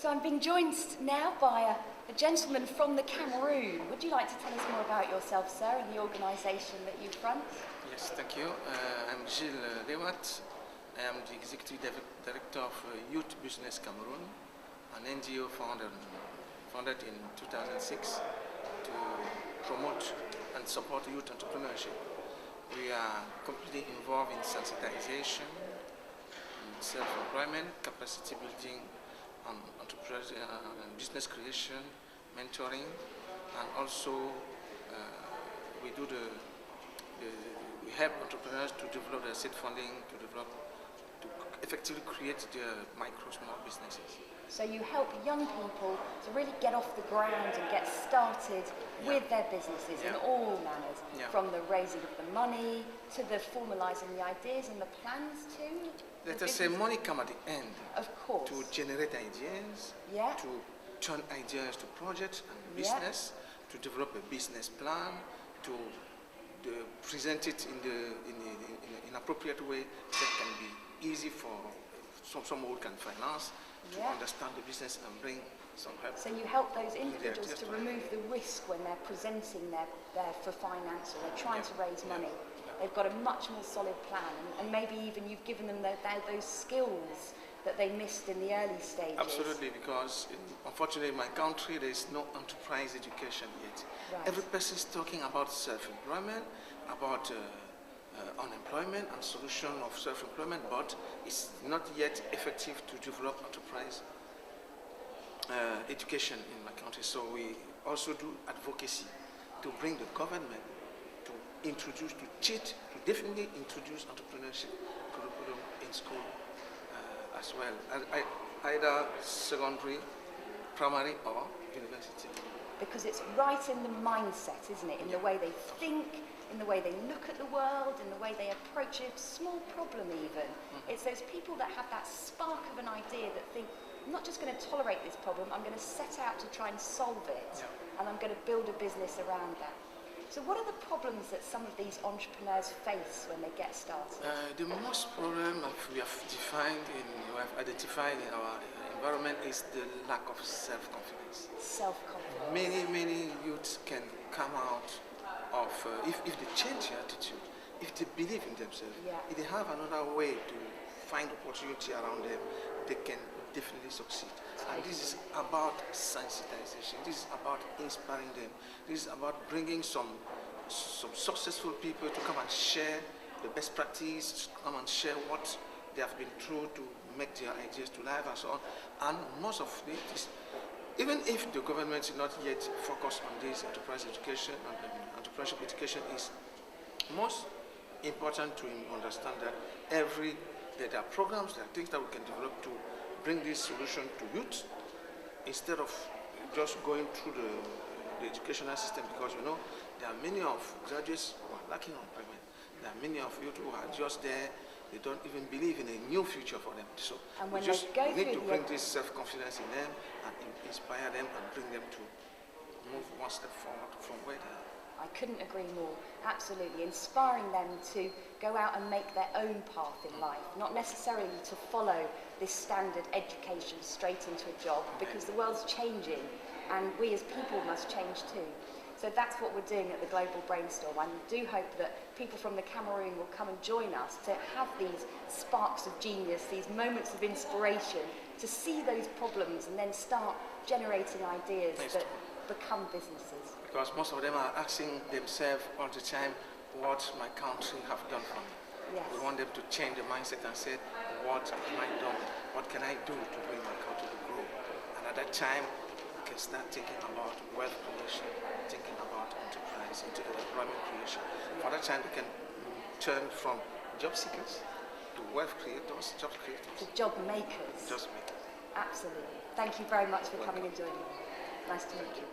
So I'm being joined now by a gentleman from the Cameroon. Would you like to tell us more about yourself, sir, and the organisation that you front? Yes, thank you. I'm Gilles Lewat. I am the Executive Director of Youth Business Cameroon, an NGO founded in 2006 to promote and support youth entrepreneurship. We are completely involved in sensitization, self-employment, capacity building, entrepreneurship, business creation, mentoring, and also we help entrepreneurs to develop their seed funding, to effectively create their micro small businesses. So you help young people to really get off the ground and get started with their businesses in all manners, from the raising of the money to the formalising the ideas and the plans too. Let us say money come at the end. Of course. To generate ideas, to turn ideas to projects and business, to develop a business plan, to present it in an appropriate way that can be easy for someone who can finance to understand the business and bring some help. So you help those individuals to remove the risk when they're presenting for finance or they're trying to raise money. They've got a much more solid plan, and maybe even you've given them those skills that they missed in the early stages. Absolutely, because unfortunately in my country there is no enterprise education yet. Right. Every person is talking about self-employment, about unemployment and solution of self-employment, but it's not yet effective to develop enterprise education in my country. So we also do advocacy to bring the government to definitely introduce entrepreneurship curriculum in school as well, either secondary, primary or university. Because it's right in the mindset, isn't it? In the way they think, in the way they look at the world, in the way they approach a small problem even. It's those people that have that spark of an idea that think, I'm not just going to tolerate this problem, I'm going to set out to try and solve it, and I'm going to build a business around that. So what are the problems that some of these entrepreneurs face when they get started? The most problem we have identified in our environment is the lack of self-confidence. Self-confidence. Many youths can come out of, if they change their attitude, if they believe in themselves, if they have another way to find opportunity around them, they can definitely succeed. And this is about sensitization. This is about inspiring them. This is about bringing some successful people to come and share the best practice, come and share what they have been through to make their ideas to life and so on. And most of it, even if the government is not yet focused on this enterprise education and entrepreneurship education, is most important to understand that there are programs, there are things that we can develop to bring this solution to youth instead of just going through the educational system, because there are many of graduates who are lacking employment. There are many of youth who are just there, they don't even believe in a new future for them. So we just need to bring this self-confidence in them and inspire them and bring them to move one step forward from where they are. I couldn't agree more. Absolutely. Inspiring them to go out and make their own path in life, not necessarily to follow this standard education straight into a job, because the world's changing and we as people must change too. So that's what we're doing at the Global Brainstorm. I do hope that people from the Cameroon will come and join us to have these sparks of genius, these moments of inspiration, to see those problems and then start generating ideas that become businesses. Because most of them are asking themselves all the time, what my country have done for me. Yes. We want them to change the mindset and say, what have I done? What can I do to bring my country to grow? And at that time, we can start thinking about wealth creation, thinking about enterprise, employment creation. For that time, we can turn from job seekers to wealth creators, job creators. To job makers. Job makers. Absolutely. Thank you very much for coming and joining me. Nice to meet you.